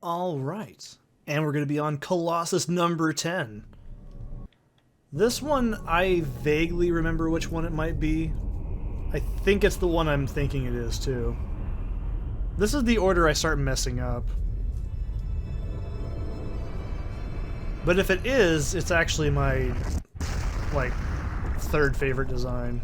All right, and we're going to be on Colossus number 10. This one, I vaguely remember which one it might be. I think it's the one I'm thinking it is, too. This is the order I start messing up. But if it is, it's actually my, like, third favorite design.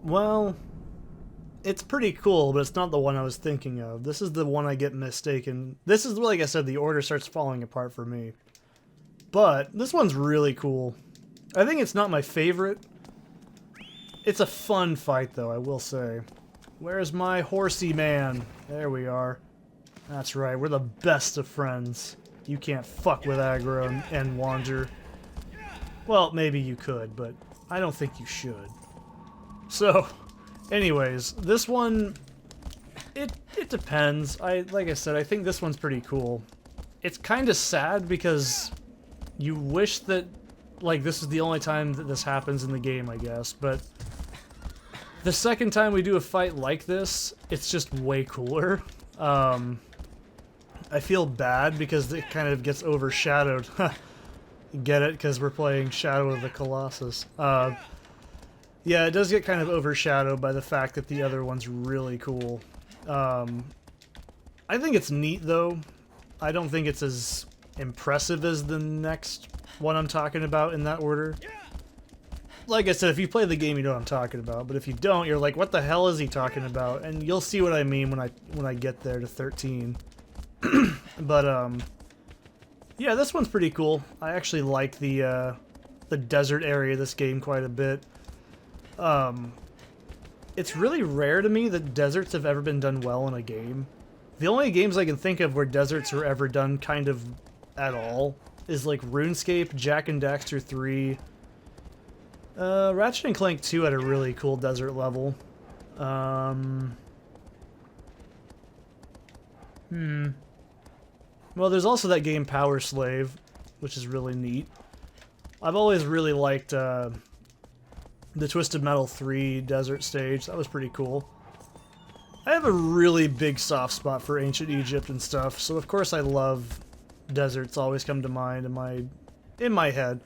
Well, it's pretty cool, but it's not the one I was thinking of. This is the one I get mistaken. This is, like I said, the order starts falling apart for me. But this one's really cool. I think it's not my favorite. It's a fun fight, though, I will say. Where's my horsey man? There we are. That's right, we're the best of friends. You can't fuck with aggro and wander. Well, maybe you could, but I don't think you should. So, anyways, this one, it depends. Like I said, I think this one's pretty cool. It's kind of sad because you wish that, like, this is the only time that this happens in the game, I guess, but the second time we do a fight like this, it's just way cooler. I feel bad because it kind of gets overshadowed. Get it? Because we're playing Shadow of the Colossus. Yeah, it does get kind of overshadowed by the fact that the other one's really cool. I think it's neat, though. I don't think it's as impressive as the next one I'm talking about in that order. Like I said, if you play the game, you know what I'm talking about. But if you don't, you're like, what the hell is he talking about? And you'll see what I mean when I get there to 13. But, yeah, this one's pretty cool. I actually like the desert area of this game quite a bit. It's really rare to me that deserts have ever been done well in a game. The only games I can think of where deserts were ever done kind of at all is like RuneScape, Jak and Daxter 3, Ratchet and Clank 2 had a really cool desert level. Well, there's also that game Power Slave, which is really neat. I've always really liked, the Twisted Metal 3 desert stage. That was pretty cool. I have a really big soft spot for ancient Egypt and stuff, so of course I love deserts. Always come to mind in my head.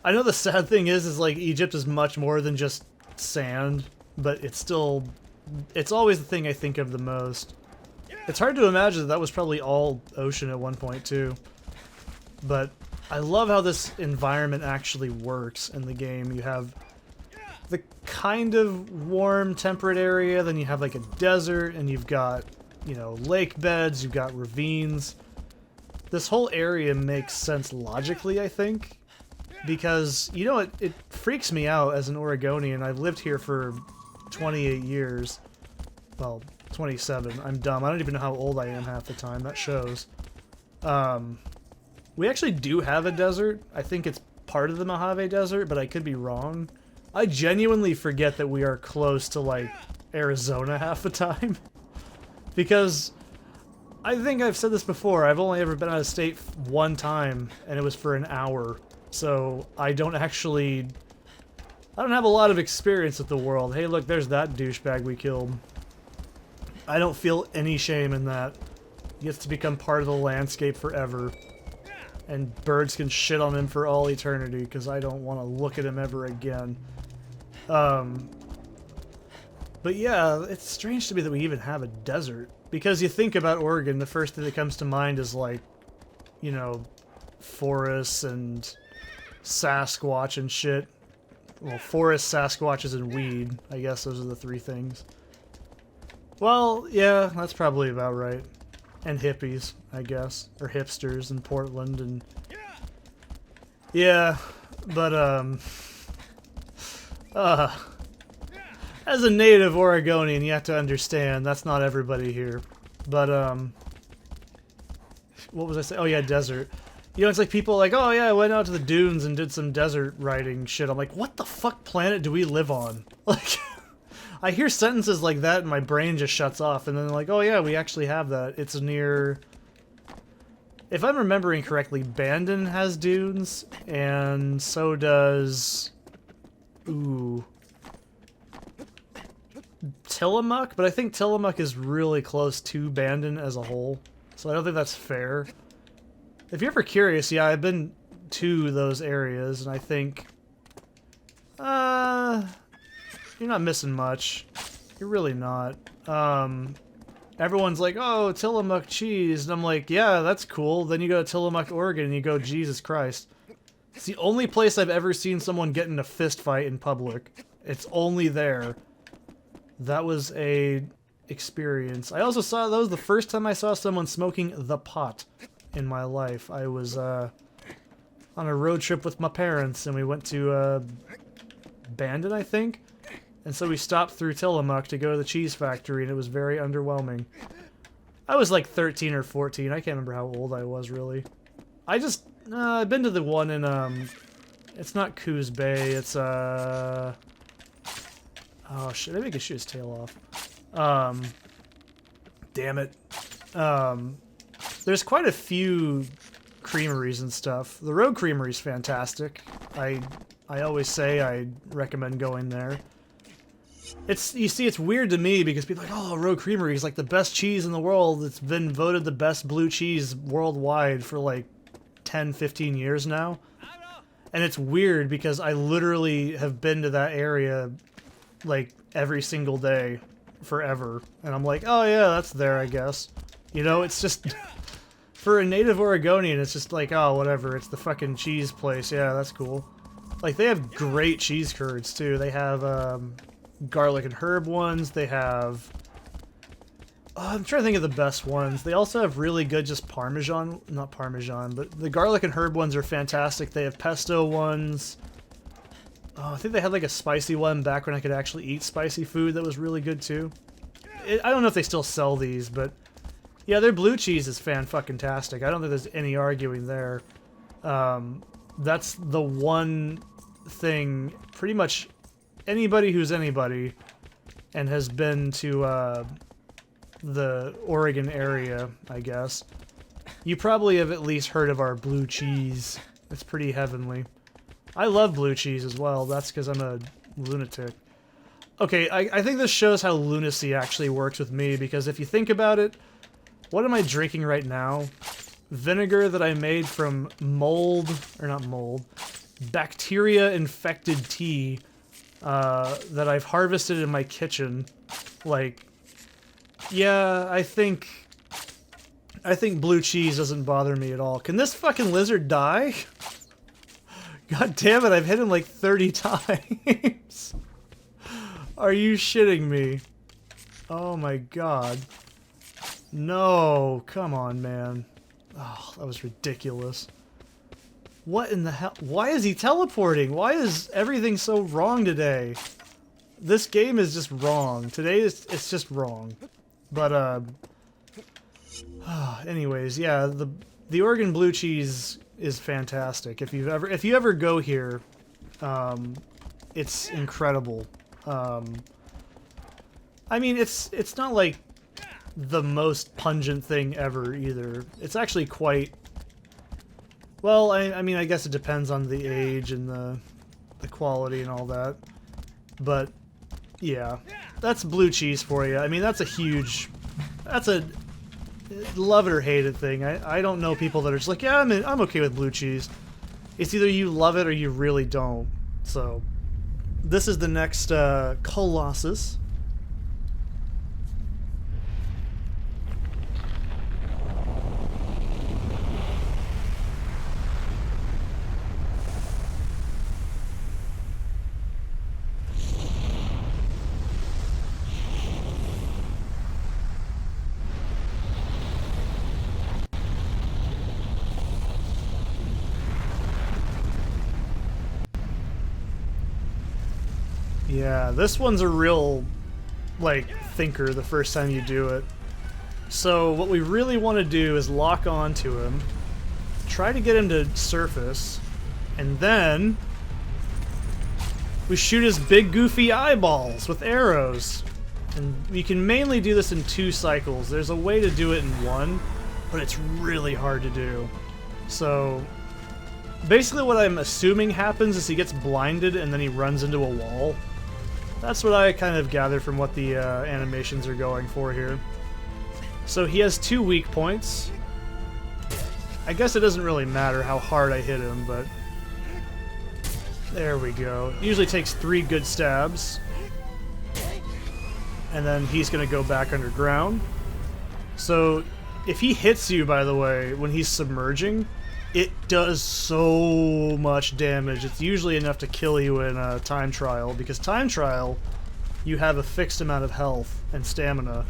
I know the sad thing is like Egypt is much more than just sand, but it's always the thing I think of the most. It's hard to imagine that was probably all ocean at one point too. But I love how this environment actually works in the game. You have the kind of warm, temperate area, then you have like a desert, and you've got, you know, lake beds, you've got ravines. This whole area makes sense logically, I think, because, you know, it freaks me out as an Oregonian. I've lived here for 28 years. Well, 27. I'm dumb. I don't even know how old I am half the time. That shows. We actually do have a desert. I think it's part of the Mojave Desert, but I could be wrong. I genuinely forget that we are close to, like, Arizona half the time. Because I think I've said this before, I've only ever been out of state one time, and it was for an hour. So I don't have a lot of experience with the world. Hey, look, there's that douchebag we killed. I don't feel any shame in that. He gets to become part of the landscape forever. And birds can shit on him for all eternity, because I don't want to look at him ever again. But yeah, it's strange to me that we even have a desert. Because you think about Oregon, the first thing that comes to mind is like, you know, forests and Sasquatch and shit. Well, forests, Sasquatches, and weed. I guess those are the three things. Well, yeah, that's probably about right. And hippies, I guess. Or hipsters in Portland, and... Yeah, But, as a native Oregonian, you have to understand, that's not everybody here. But, what was I saying? Oh yeah, desert. You know, it's like people like, oh yeah, I went out to the dunes and did some desert riding shit. I'm like, what the fuck planet do we live on? Like, I hear sentences like that and my brain just shuts off. And then they're like, oh yeah, we actually have that. It's near... If I'm remembering correctly, Bandon has dunes, and so does... Ooh... Tillamook? But I think Tillamook is really close to Bandon as a whole. So I don't think that's fair. If you're ever curious, yeah, I've been to those areas, and I think... You're not missing much. You're really not. Everyone's like, oh, Tillamook cheese, and I'm like, yeah, that's cool. Then you go to Tillamook, Oregon, and you go, Jesus Christ. It's the only place I've ever seen someone get in a fist fight in public. It's only there. That was a experience. I also saw, that was the first time I saw someone smoking the pot in my life. I was on a road trip with my parents, and we went to Bandon, I think? And so we stopped through Tillamook to go to the cheese factory, and it was very underwhelming. I was like 13 or 14. I can't remember how old I was, really. I just... I've been to the one in, it's not Coos Bay, it's, oh shit, maybe I could shoot his tail off. Damn it. There's quite a few creameries and stuff. The Road Creamery's fantastic. I always say I recommend going there. It's, you see, it's weird to me because people are like, oh, Road Creamery is like the best cheese in the world. It's been voted the best blue cheese worldwide for like 10, 15 years now. And it's weird because I literally have been to that area like every single day forever. And I'm like, oh yeah, that's there, I guess. You know, it's just, for a native Oregonian, it's just like, oh, whatever, it's the fucking cheese place. Yeah, that's cool. Like, they have great cheese curds, too. They have, garlic and herb ones. They have... Oh, I'm trying to think of the best ones. They also have really good just Parmesan... Not Parmesan, but the garlic and herb ones are fantastic. They have pesto ones. Oh, I think they had, like, a spicy one back when I could actually eat spicy food that was really good, too. I don't know if they still sell these, but... Yeah, their blue cheese is fan-fucking-tastic. I don't think there's any arguing there. That's the one thing pretty much anybody who's anybody and has been to the Oregon area, I guess, you probably have at least heard of our blue cheese. It's pretty heavenly. I love blue cheese as well. That's because I'm a lunatic. Okay, I think this shows how lunacy actually works with me, because if you think about it, what am I drinking right now? Vinegar that I made from mold, or not mold, bacteria-infected tea that I've harvested in my kitchen. Like, yeah, I think blue cheese doesn't bother me at all. Can this fucking lizard die? God damn it, I've hit him like 30 times. Are you shitting me? Oh my god. No, come on, man. Oh, that was ridiculous. What in the hell? Why is he teleporting? Why is everything so wrong today? This game is just wrong. Today it's just wrong. But anyways, yeah, the Oregon blue cheese is fantastic. If you ever go here, it's incredible. I mean, it's not like the most pungent thing ever either. It's actually quite... Well, I mean, I guess it depends on the age and the quality and all that. But, yeah. That's blue cheese for you. I mean, that's a huge... That's a love it or hate it thing. I don't know people that are just like, yeah, I'm okay with blue cheese. It's either you love it or you really don't. So, this is the next Colossus. Yeah, this one's a real, like, thinker the first time you do it. So what we really want to do is lock on to him, try to get him to surface, and then we shoot his big goofy eyeballs with arrows. And we can mainly do this in 2 cycles. There's a way to do it in 1, but it's really hard to do. So basically what I'm assuming happens is he gets blinded and then he runs into a wall. That's what I kind of gather from what the animations are going for here. So he has 2 weak points. I guess it doesn't really matter how hard I hit him, but there we go. Usually takes 3 good stabs. And then he's going to go back underground. So if he hits you, by the way, when he's submerging, it does so much damage. It's usually enough to kill you in a time trial, because time trial, you have a fixed amount of health and stamina.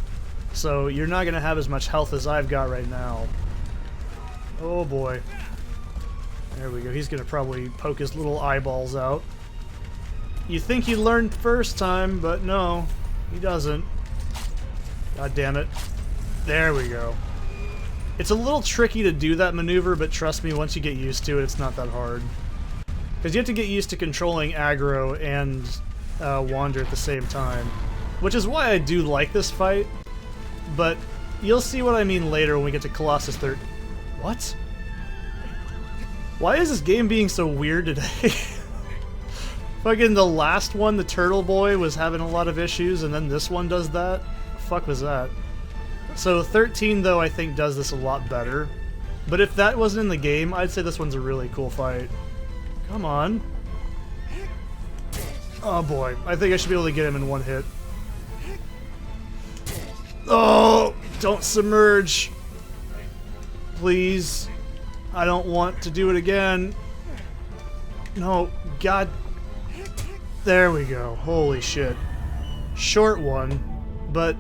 So you're not going to have as much health as I've got right now. Oh boy. There we go. He's going to probably poke his little eyeballs out. You think you learned first time, but no, he doesn't. God damn it. There we go. It's a little tricky to do that maneuver, but trust me, once you get used to it, it's not that hard. Because you have to get used to controlling aggro and wander at the same time. Which is why I do like this fight, but you'll see what I mean later when we get to Colossus 3. What? Why is this game being so weird today? Fucking the last one, the Turtle Boy, was having a lot of issues, and then this one does that? The fuck was that? So 13, though, I think does this a lot better. But if that wasn't in the game, I'd say this one's a really cool fight. Come on. Oh boy, I think I should be able to get him in 1 hit. Oh, don't submerge. Please. I don't want to do it again. No, God. There we go. Holy shit. Short one, but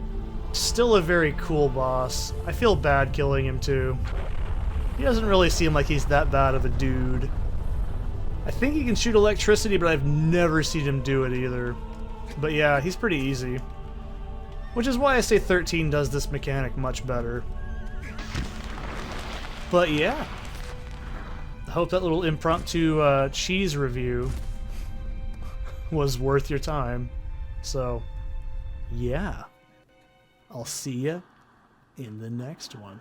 still a very cool boss. I feel bad killing him too. He doesn't really seem like he's that bad of a dude. I think he can shoot electricity, but I've never seen him do it either. But yeah, he's pretty easy. Which is why I say 13 does this mechanic much better. But yeah. I hope that little impromptu cheese review was worth your time. So, yeah. I'll see ya in the next one.